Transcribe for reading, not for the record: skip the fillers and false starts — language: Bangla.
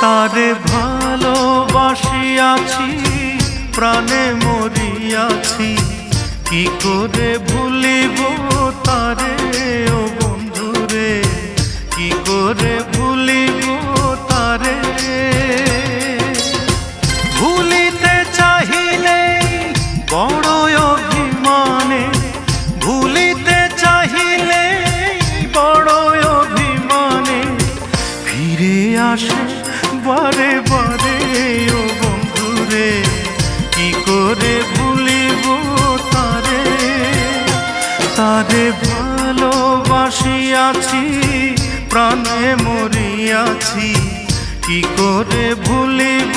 তারে ভালোবাসিয়াছি, প্রাণে মরিয়াছি, কি করে ভুলিব তারে ও বন্ধুরে, কি করে ভুলিব তারে। ভুলিতে চাহিলে বড় অভিমানে, ভুলিতে চাহিলে বড় অভিমানে ফিরে আসে বারে বারে ও বন্ধুরে, কি করে ভুলিব তারে। তারে ভালোবাসিয়াছি, প্রাণে মরিয়াছি, কি করে ভুলিব